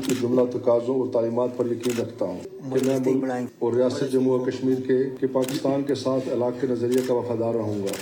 के जुमला तकाज़ों और तालीमात पर यकीन रखता हूँ कि मैं मुल्क और रियासत जम्मू और कश्मीर के पाकिस्तान के साथ इलाक़ के नज़रिए का वफादार रहूँगा।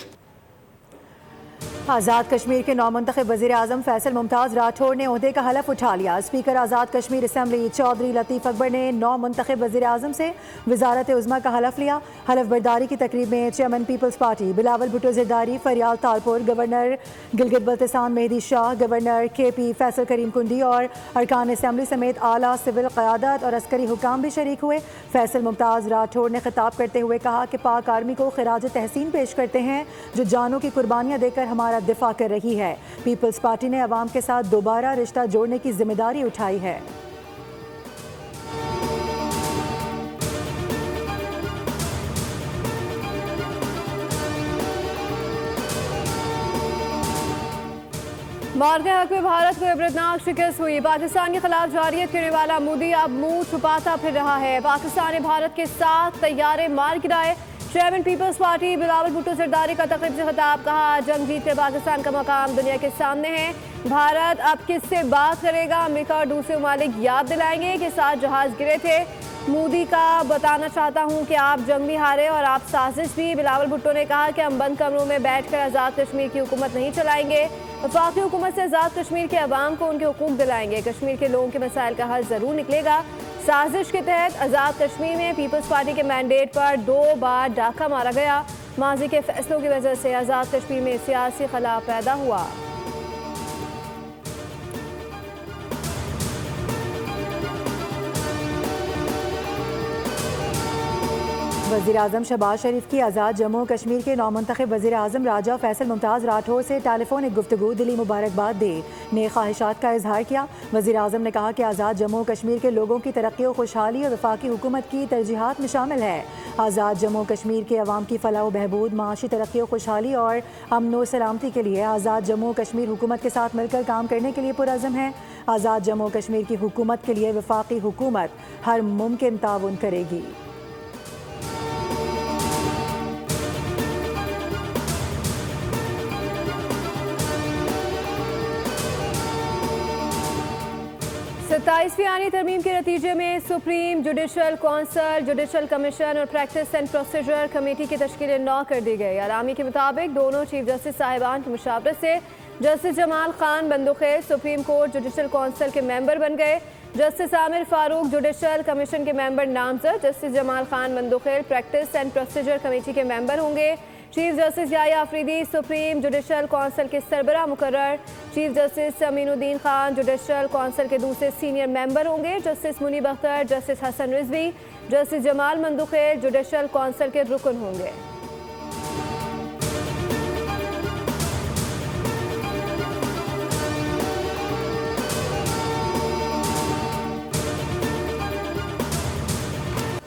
आज़ाद कश्मीर के नौमुंतखब वज़ीर आज़म फैसल मुमताज़ राठौर ने ओहदे का हलफ उठा लिया। स्पीकर आज़ाद कश्मीर असम्बली चौधरी लतीफ़ अकबर ने नौमुंतखब वज़ीर आज़म से वज़ारत उज़्मा का हलफ लिया। हलफ बर्दारी की तकरीब में chairman peoples party Bilawal Bhutto Zardari, Faryal Talpur, governor Gilgit Baltistan Mehdi Shah, governor KP Faisal Karim Kundi और अरकान असम्बली समेत आला सिविल क़यादत और अस्करी हुकाम भी शरीक हुए। फैसल मुमताज़ राठौर ने खिताब करते हुए कहा कि पाक आर्मी को खिराज तहसीन पेश करते हैं जो जानों की कुर्बानियाँ देकर हमारा दिफा कर रही है। पीपल्स पार्टी ने अवाम के साथ दोबारा रिश्ता जोड़ने की जिम्मेदारी उठाई है। मार्के हक में भारत को इबरतनाक शिकस्त हुई। पाकिस्तान के खिलाफ जारियत करने वाला मोदी अब मुंह छुपाता फिर रहा है। पाकिस्तान ने भारत के 7 तैयारे मार गिराए। Chairman peoples party Bilawal Bhutto Zardari का तकरीब से खिताब, कहा जंग जीत कर पाकिस्तान का मकाम दुनिया के सामने है। भारत अब किससे बात करेगा? अमेरिका और दूसरे ममालिक याद दिलाएंगे कि 7 जहाज गिरे थे। मोदी का बताना चाहता हूं कि आप जंग भी हारे और आप साजिश भी। बिलावल भुट्टो ने कहा कि हम बंद कमरों में बैठकर आज़ाद कश्मीर की हुकूमत नहीं चलाएंगे। वफाकी हुकूमत से आज़ाद कश्मीर के अवाम को उनके हुकूक दिलाएंगे। कश्मीर के लोगों के मसाइल का हल ज़रूर निकलेगा। साजिश के तहत आज़ाद कश्मीर में पीपल्स पार्टी के मैंडेट पर 2 बार डाका मारा गया। माजी के फैसलों की वजह से आज़ाद कश्मीर में सियासी खला पैदा हुआ। वज़ीर आज़म शहबाज शरीफ की आज़ाद जम्मू और कश्मीर के नौमुंतखब वज़ीर आज़म राजा फैसल मुमताज़ राठौर से टेलीफोनिक गुफ्तगू दिली मुबारकबाद दे ने ख्वाहिशात का इजहार किया। वज़ीर आज़म ने कहा कि आज़ाद जम्मू और कश्मीर के लोगों की तरक्की और खुशहाली और वफाकी हुकूमत की तरजीहात में शामिल है। आज़ाद जम्मू और कश्मीर के अवाम की फलाह व बहबूद, माशी तरक्की और खुशहाली और अमन व सलामती के लिए आज़ाद जम्मू और कश्मीर हुकूमत के साथ मिलकर काम करने के लिए पुरअज़म है। आज़ाद जम्मू और कश्मीर की हुकूमत के लिए वफाकी हुकूमत हर मुमकिन ताउन करेगी। सत्ताईसवीं आनी तरमीम के नतीजे में supreme judicial council, judicial commission और प्रैक्टिस एंड प्रोसीजर कमेटी की तश्कील 9 कर दी गई। आरामी के मुताबिक दोनों चीफ जस्टिस साहिबान की मुशावरत से justice Jamal Khan Mandokhail supreme court judicial council के मेंबर बन गए। Justice Amir Farooq judicial commission के मेंबर नामजद। Justice Jamal Khan Mandokhail practice and procedure committee के मेंबर होंगे। Chief justice Yahya Afridi supreme judicial council के सरबराह मुकर्रर। Chief justice Aminuddin Khan judicial council के दूसरे सीनियर मेंबर होंगे। Justice Munib Akhtar, justice Hasan Rizvi, justice Jamal Mandokhail judicial council के रुकन होंगे।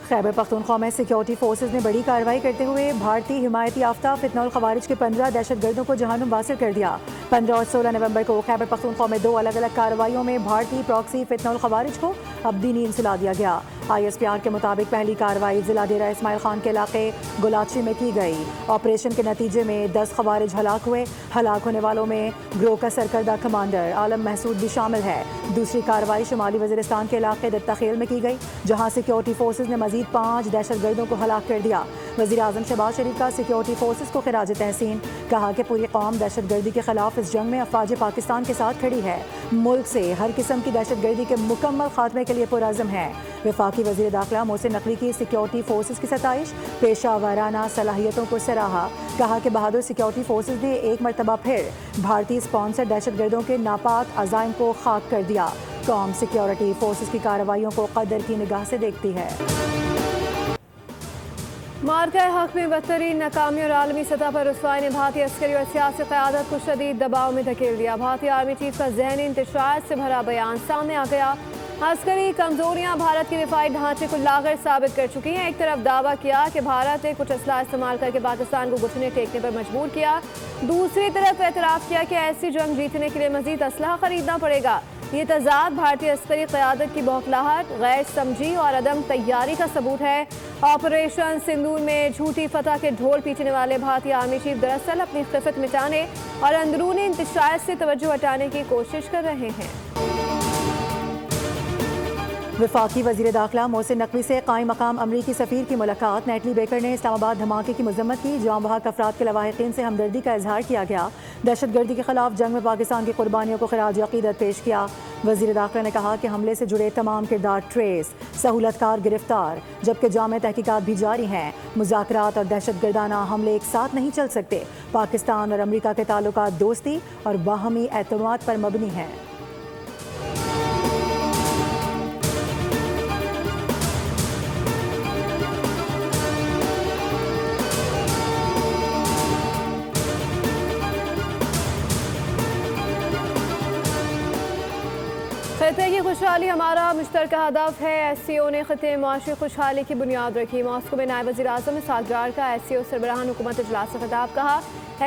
खैबर पख्तूनख्वा में सिक्योरिटी फोर्सेज ने बड़ी कार्रवाई करते हुए भारतीय हिमायती याफ्ता फितनौल खवारिज के 15 दहशतगर्दों को जहानुम वासिल कर दिया। 15 और 16 नवंबर को खैबर पख्तूनख्वा में 2 अलग अलग कार्रवाइयों में भारतीय प्रॉक्सी फितनौल खवारिज को अब्दी नींद सुला दिया गया। ISPR के मुताबिक पहली कार्रवाई जिला डेरा इस्माइल खान के इलाके गुलाची में की गई। ऑपरेशन के नतीजे में 10 खवारिज हलाक हुए। हलाक होने वालों में ग्रोह का सरकर्दा कमांडर आलम महसूद भी शामिल है। दूसरी कार्रवाई शुमाली वज़ीरिस्तान के इलाके दत्ताखेल में की गई, जहाँ सिक्योरिटी फोर्सेज ने मजीद 5 दहशतगर्दों को हलाक कर दिया। वज़ीर आज़म शहबाज शरीफ का सिक्योरिटी फोर्सेज को खिराज तहसीन, कहा कि पूरी कौम दहशतगर्दी के खिलाफ इस जंग में अफवाज पाकिस्तान के साथ खड़ी है। मुल्क से हर किस्म की दहशतगर्दी के मुकम्मल खात्मे के लिए पुरअज़म है। वफाकी वज़ीर दाखिला मोहसिन नकवी की सिक्योरिटी फोर्सेज की सताइश, पेशा वाराना सलाहियतों को सराहा, कहा कि बहादुर सिक्योरिटी फोर्सेज ने एक मरतबा फिर भारतीय स्पॉन्सर दहशतगर्दों के नापाक अज़ाइम को खाक कर दिया। कौम सिक्योरिटी फोर्सेज की कार्रवाइयों को कदर की निगाह से देखती है। मार्का हक में बदतरीन नाकामी और आलमी सतह पर रुसवाई ने भारतीय अस्करी और सियासी क़यादत को शदीद दबाव में धकेल दिया। भारतीय आर्मी चीफ का ज़हनी इंतशार से भरा बयान सामने आ गया। अस्करी कमजोरियां भारत के दिफाई ढांचे को लागर साबित कर चुकी हैं। एक तरफ दावा किया कि भारत ने कुछ असला इस्तेमाल करके पाकिस्तान को घुटने टेकने पर मजबूर किया, दूसरी तरफ एतराफ़ किया कि ऐसी जंग जीतने के लिए मजीद असलहा खरीदना पड़ेगा। ये तजाद भारतीय अस्करी क़यादत की बौखलाहट, गैर समझी और अदम तैयारी का सबूत है। ऑपरेशन सिंदूर में झूठी फतह के ढोल पीटने वाले भारतीय आर्मी चीफ दरअसल अपनी खिफत मिटाने और अंदरूनी इंतशार से तवज्जो हटाने की कोशिश कर रहे हैं। वफाकी वज़ीर दाखिला मोहसिन नकवी से कायम मकाम अमरीकी सफ़ीर की मुलाकात। नेटली बेकर ने इस्लामाबाद धमाके की मजम्मत की। जाम बहक अफराद के लवाहिकीन से हमदर्दी का इजहार किया गया। दहशत गर्दी के खिलाफ जंग में पाकिस्तान की कुर्बानियों को खिराज अकीदत पेश किया। वज़ीर दाखिला ने कहा कि हमले से जुड़े तमाम किरदार ट्रेस, सहूलतकार गिरफ्तार, जबकि जामे तहकीकात भी जारी हैं। मुज़ाकरात और दहशत गर्दाना हमले एक साथ नहीं चल सकते। पाकिस्तान और अमरीका के ताल्लुकात दोस्ती और बाहमी एतमाद पर मबनी हैं। खिते की खुशहाली हमारा मुश्तरका हदफ है। SCO ने खिते मुआशी खुशहाली की बुनियाद रखी। मॉस्को में नायब वज़ीर आज़म सागजार का SCO सरबराहान हुकूमत इजलास से खिताब। कहा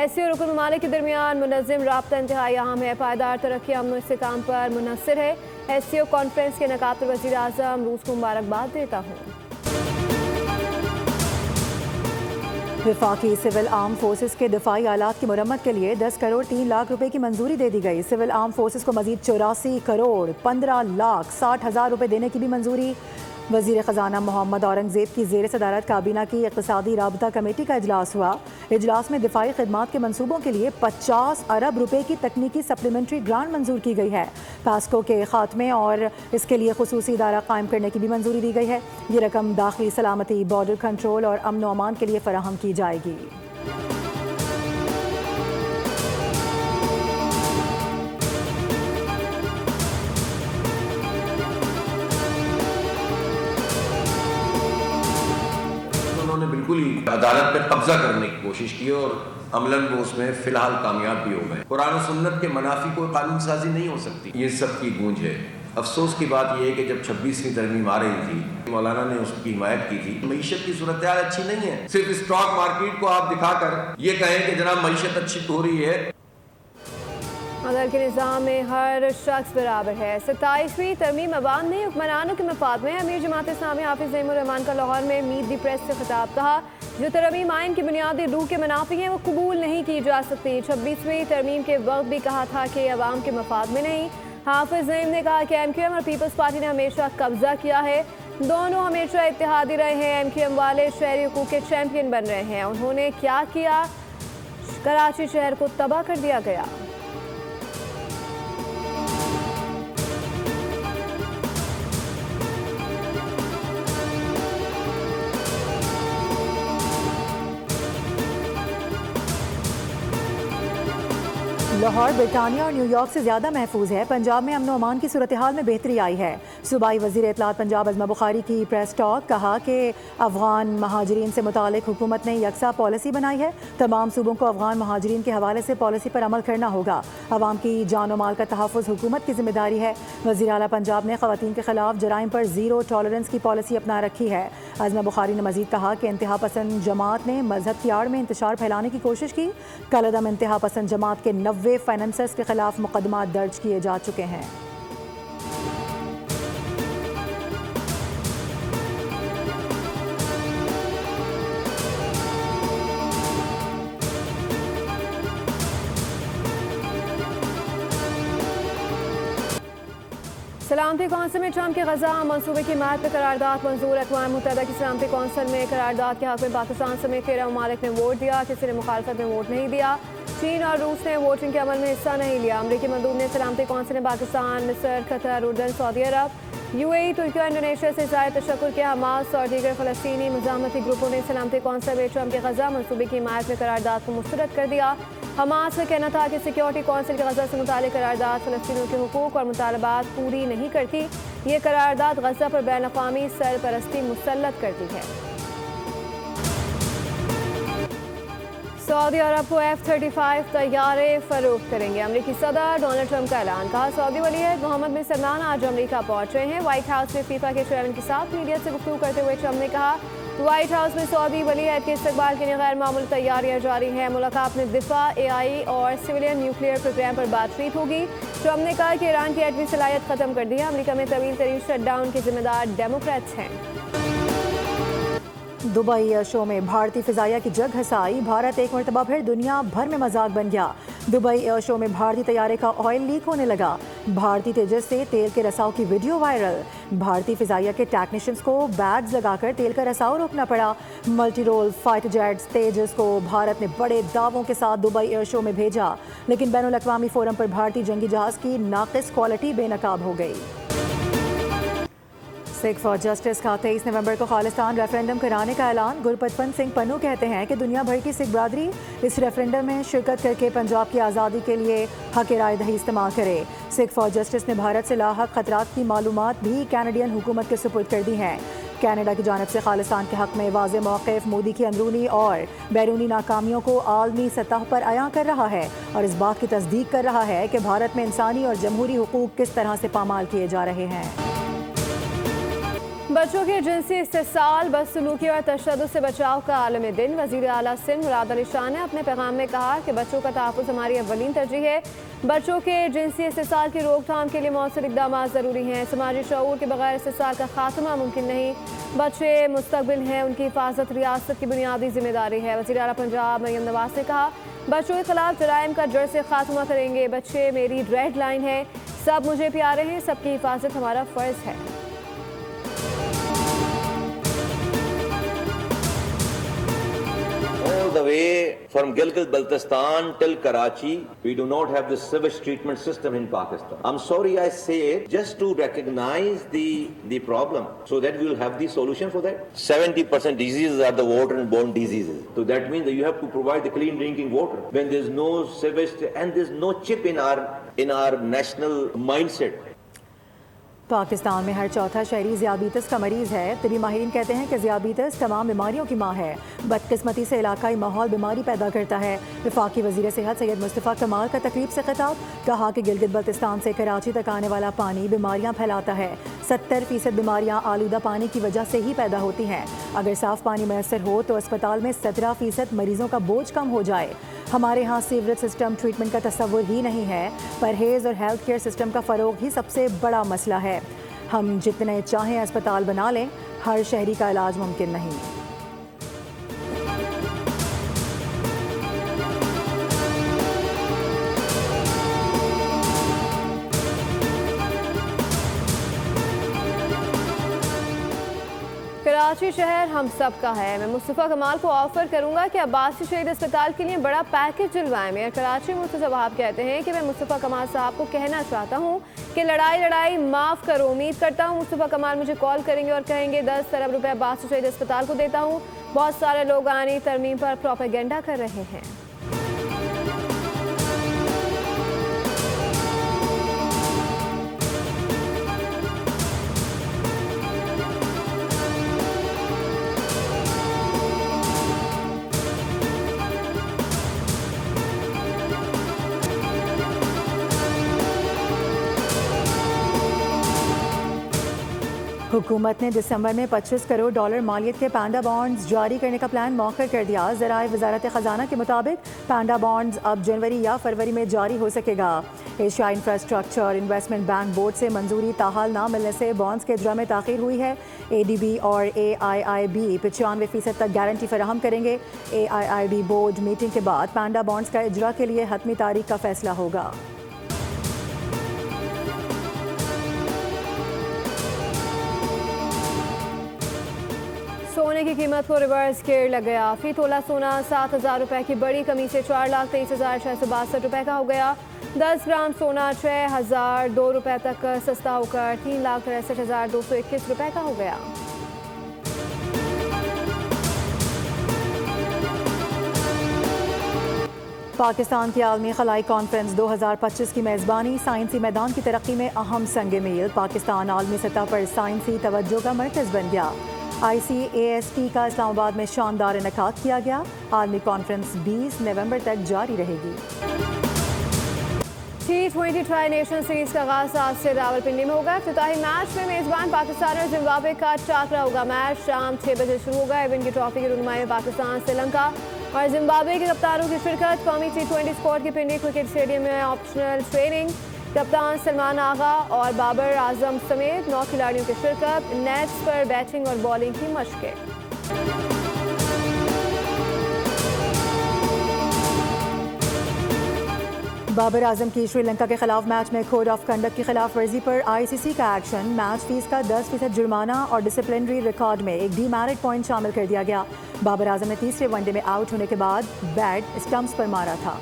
SCO रुकन ममालिक के दरमियान मुनज़्ज़म राब्ता इंतहाई अहम है। पायदार तरक्की अमन इस्तेहकाम पर मुनहसर है। SCO कॉन्फ्रेंस के इनेकाद पर वज़ीर आज़म रूस को मुबारकबाद देता हूँ। वफाकी सिविल आर्म फोर्सेस के दिफाई आलात की मुरम्मत के लिए 10 करोड़ 3 लाख रुपए की मंजूरी दे दी गई। सिविल आर्म फोर्सेस को मजीद 84 करोड़ 15 लाख 60 हज़ार रुपए देने की भी मंजूरी। वज़ीर ख़जाना मोहम्मद औरंगज़ेब की ज़ेर सदारत काबीना की इक़्तिसादी राबता कमेटी का इजलास हुआ। इजलास में दिफाई खिदमात के मनसूबों के लिए 50 अरब रुपए की तकनीकी सप्लीमेंट्री ग्रांट मंजूर की गई है। पास्को के खात्मे और इसके लिए खुसूसी इदारा कायम करने की भी मंजूरी दी गई है। ये रकम दाखिली सलामती, बॉर्डर कंट्रोल और अमन व अमान के लिए फराहम की जाएगी। उन्होंने बिल्कुल ही अदालत पे कब्जा करने की कोशिश की और अमलन वो उसमें फिलहाल कामयाब भी हो गए। कुरान और सुन्नत के मनाफी को कानून साजी नहीं हो सकती, ये सब की गूंज है। अफसोस की बात यह है कि जब 26वीं तरमीम आ रही थी, मौलाना ने उसकी हिमायत की थी। मईशत की सूरत हाल अच्छी नहीं है। सिर्फ स्टॉक मार्केट को आप दिखाकर ये कहें कि जनाब मईशत अच्छी हो रही है। अदल के निज़ाम में हर शख्स बराबर है। 27वीं तरमीम अवाम ने हुक्मरानों के मफाद में। अमीर जमात इस्लामी हाफिज़ ज़ैनुर रहमान का लाहौर में मीट दी प्रेस से खिताब। कहा जो तरमीम आइन की बुनियादी रूह के मनाफी हैं वो कबूल नहीं की जा सकती। 26वीं तरमीम के वक्त भी कहा था कि अवाम के मफाद में नहीं। हाफिज़ ज़ैन ने कहा कि MQM और पीपल्स पार्टी ने हमेशा कब्जा किया है। दोनों हमेशा इत्तेहादी रहे हैं। MQM वाले शहरी हुकूक के चैम्पियन बन रहे हैं। उन्होंने क्या किया? कराची शहर को तबाह कर दिया गया। लाहौर ब्रिटानिया और न्यूयॉर्क से ज़्यादा महफूज है। पंजाब में अमन व अमान की सूरत हाल में बेहतरी आई है। सूबाई वज़ीर इत्तलात पंजाब अज़मा बुखारी की प्रेस टॉक। कहा कि अफ़गान महाजरीन से मुतालिक हुकूमत ने यकसा पॉलिसी बनाई है। तमाम सूबों को अफ़गान महाजरीन के हवाले से पॉलिसी पर अमल करना होगा। अवाम की जान व माल का तहफ़्फ़ुज़ हुकूमत की जिम्मेदारी है। वज़ीर आला पंजाब ने ख़वातीन के खिलाफ जराइम पर ज़ीरो टॉलरेंस की पॉलिसी अपना रखी है। अज़मा बुखारी ने मज़ीद कहा कि इंतहा पसंद जमात ने मजहब की आड़ में इंतशार फैलाने की कोशिश की। कलअदम इंतहा पसंद जमात के 90 फाइनेंसर्स के खिलाफ मुकदमा दर्ज किए जा चुके हैं। सलामती कौंसिल में ट्रंप के गजा मनसूबे की हिमायत में करारदाद मंजूर। अक़वाम मुत्तहिदा की सलामती कौंसिल में करारदाद के हक़ में पाकिस्तान समेत 13 ममालिक ने वोट दिया। किसी ने मुखालफत में वोट नहीं दिया। चीन और रूस ने वोटिंग के अमल में हिस्सा नहीं लिया। अमरीकी मंदूब ने सलामती कौंसिल में पाकिस्तान, मिस्र, कतर, उर्दन, सऊदी अरब, UAE, तुर्की और इंडोनेशिया से ज़ाहिर तशक्कुर किया। हमास और दीगर फ़लस्तीनी मुज़ाहमती ग्रुपों ने सलामती कौंसिल में ट्रंप के गजा मनसूबे की हिमायत में करारदाद को मुस्तरद कर दिया। हमास का कहना था कि सिक्योरिटी कौंसिल के गजा से मुताल्लिक़ करारदाद फ़लस्तीनियों के हुकूक और मुतालबात पूरी नहीं करती। ये करारदाद गजा पर बैन-अक़वामी सरपरस्ती मुसल्लत करती है। सऊदी अरब को F-35 तैयारे फरोख्त करेंगे। अमरीकी सदर डोनाल्ड ट्रंप का ऐलान। कहा सऊदी वलीअहद मोहम्मद बिन सलमान आज अमरीका पहुंच रहे हैं। व्हाइट हाउस में फीफा के चेयरमैन के साथ मीडिया से गुफ्तगू करते हुए ट्रंप ने कहा व्हाइट हाउस में सऊदी वलीअहद के इस्तकबाल के लिए गैर मामूली तैयारियां जारी हैं। मुलाकात में दिफा, AI और सिविलियन न्यूक्लियर प्रोग्राम पर बातचीत होगी। ट्रंप ने कहा कि ईरान की एटमी सलाहियत खत्म कर दी है। अमरीका में तवील तरीन शटडाउन के जिम्मेदार डेमोक्रेट्स हैं। दुबई एयर शो में भारतीय फिजाइया की जग हसाई। भारत एक मरतबा फिर दुनिया भर में मजाक बन गया। दुबई एयर शो में भारतीय तैयारे का ऑयल लीक होने लगा। भारतीय तेजस से तेल के रसाव की वीडियो वायरल। भारतीय फिजाइया के टेक्नीशियंस को बैग्स लगाकर तेल का रसाव रोकना पड़ा। मल्टी रोल फाइटर जेट्स तेजस को भारत ने बड़े दावों के साथ दुबई एयर शो में भेजा, लेकिन बैनुल अक़वामी फोरम पर भारतीय जंगी जहाज की नाक़िस क्वालिटी बेनकाब हो गई। सिख फॉर जस्टिस का 23 नवंबर को खालिस्तान रेफरेंडम कराने का ऐलान। गुरपतवंत सिंह पन्नू कहते हैं कि दुनिया भर की सिख बरादरी इस रेफरेंडम में शिरकत करके पंजाब की आज़ादी के लिए हक राय दही इस्तेमाल करे। सिख फॉर जस्टिस ने भारत से लाहक खतरात की मालूमात भी कैनेडियन हुकूमत के सुपुर्द कर दी हैं। कनाडा की जानिब से खालिस्तान के हक में वाज़े मौक़िफ़ मोदी की अंदरूनी और बैरूनी नाकामियों को आलमी सतह पर अयां कर रहा है और इस बात की तस्दीक कर रहा है कि भारत में इंसानी और जमहूरी हुकूक किस तरह से पामाल किए जा रहे हैं। बच्चों के जिनसी इस्तेसाल, बदसलूकी और तशद्दुद से बचाव का आलमी दिन। वज़ीर आला सिंध मुराद अली शाह ने अपने पैगाम में कहा कि बच्चों का तहफ़्फ़ुज़ हमारी अव्वलीन तरजीह है। बच्चों के जिनसी इस्तेसाल की रोकथाम के लिए मौसर इक़दाम ज़रूरी हैं। समाजी शऊर के बगैर इस्तेसाल का खात्मा मुमकिन नहीं। बच्चे मुस्तक़बिल हैं, उनकी हिफाजत रियासत की बुनियादी जिम्मेदारी है। वज़ीर आला पंजाब मरियम नवाज़ ने कहा, बच्चों के खिलाफ जराइम का जड़ से खात्मा करेंगे। बच्चे मेरी रेड लाइन है, सब मुझे प्यारे हैं, सबकी हिफाजत हमारा फ़र्ज़ है। The way from Gilgit-Baltistan till Karachi, we do not have the sewage treatment system in Pakistan. I'm sorry I say it, just to recognize the problem, so that we will have the solution for that. 70% diseases are the water-borne diseases. So that means that you have to provide the clean drinking water. When there's no sewage and there's no chip in our national mindset. Pakistan में हर चौथा शहरी ज़ियाबीतस का मरीज़ है। तबी माहिरीन कहते हैं कि ज़ियाबीतस तमाम बीमारियों की माँ है। बदकिस्मती से इलाकाई माहौल बीमारी पैदा करता है। वफाकी वज़ीर सेहत सैयद मुस्तफ़ा कमाल का तकरीब से खिताब, कहा कि गिलगित बल्तिस्तान से कराची तक आने वाला पानी बीमारियाँ फैलाता है। 70% बीमारियाँ आलूदा पानी की वजह से ही पैदा होती हैं। अगर साफ़ पानी मैसर हो तो अस्पताल में 17% मरीज़ों का बोझ कम हो जाए। हमारे यहाँ सीवरेज सिस्टम ट्रीटमेंट का तस्वुर ही नहीं है। परहेज़ और हेल्थ केयर सिस्टम का फ़रोग ही सबसे बड़ा मसला है। हम जितने चाहें अस्पताल बना लें, हर शहरी का इलाज मुमकिन नहीं। कराची शहर हम सब का है। मैं मुस्तफ़ा कमाल को ऑफर करूंगा कि अब्बासी शहीद अस्पताल के लिए बड़ा पैकेज दिलवाएं। मेयर कराची मुर्तज़ा वहाब कहते हैं कि मैं मुस्तफ़ा कमाल साहब को कहना चाहता हूं कि लड़ाई माफ़ करो। उम्मीद करता हूं मुस्तफ़ा कमाल मुझे कॉल करेंगे और कहेंगे 10 अरब रुपए अब्बासी शहीद अस्पताल को देता हूं। बहुत सारे लोग आनी तरमीम पर प्रोपेगेंडा कर रहे हैं। हुकूमत ने दिसंबर में $25 करोड़ मालियत के पांडा बॉन्ड्स जारी करने का प्लान मौखर कर दिया। ज़राए वज़ारत ख़जाना के मुताबिक पांडा बॉन्ड्स अब जनवरी या फरवरी में जारी हो सकेगा। Asia infrastructure investment bank board से मंजूरी ताहाल ना मिलने से बॉन्ड्स के इजरा में ताख़ीर हुई है। ADB और AIIB 95% तक गारंटी फराहम करेंगे। AIIB बोर्ड मीटिंग के बाद पांडा बॉन्ड्स का इजरा के लिए हतमी तारीख का फैसला होगा। सोने की कीमत को रिवर्स गियर लग गया। फी तोला सोना 7,000 रुपए की बड़ी कमी से 4,23,662 का हो गया। 10 ग्राम सोना 6,002 रुपए तक सस्ता होकर 3,63,221 रुपए का हो गया। पाकिस्तान की आलमी खलाई कॉन्फ्रेंस 2025 की मेज़बानी। साइंसी मैदान की तरक्की में अहम संग मील। पाकिस्तान आलमी सतह पर साइंसी तवज्जो का मरकज़ बन गया। ICAST का इस्लामाबाद में शानदार इनेकाद किया गया। आलमी कॉन्फ्रेंस 20 नवंबर तक जारी रहेगी। T20 ट्राई नेशन सीरीज का आगाज आज से रावलपिंडी में होगा। इफ्तिताही मैच में मेजबान पाकिस्तान और जिम्बाब्वे का टाकरा होगा। मैच शाम 6 बजे शुरू होगा। इवेंट की ट्रॉफी की रुनुमाई में पाकिस्तान, श्रीलंका और जिम्बाब्वे के कप्तानों की शिरकत। कौमी T20 स्क्वाड की पिंडी क्रिकेट स्टेडियम में ऑप्शनल ट्रेनिंग। कप्तान सलमान आगा और बाबर आजम समेत 9 खिलाड़ियों की शिरकत। नेट्स पर बैटिंग और बॉलिंग की मशकें। बाबर आजम की श्रीलंका के खिलाफ मैच में कोड ऑफ कंडक्ट की खिलाफ वर्जी पर ICC का एक्शन। मैच फीस का 10% जुर्माना और डिसिप्लिनरी रिकॉर्ड में एक डीमेरिट पॉइंट शामिल कर दिया गया। बाबर आजम ने तीसरे वनडे में आउट होने के बाद बैट स्टंप्स पर मारा था।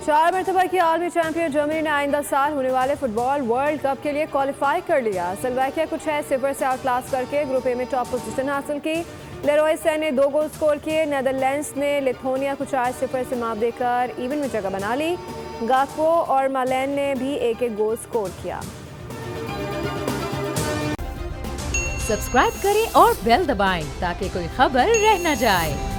4 मरतबा की आलमी चैंपियन जर्मनी ने आइंदा साल होने वाले फुटबॉल वर्ल्ड कप के लिए क्वालिफाई कर लिया। स्लोवाकिया को 6-0 से आउटक्लास करके ग्रुप ए में टॉप पोजीशन हासिल की। लेरोय सेन ने 2 गोल स्कोर किए। नेदरलैंड्स ने लिथुआनिया को 4-0 से मात देकर इवन में जगह बना ली। गाक्पो और मालेन ने भी 1-1 गोल स्कोर किया। सब्सक्राइब करें और बेल दबाएं ताकि कोई खबर रह न जाए।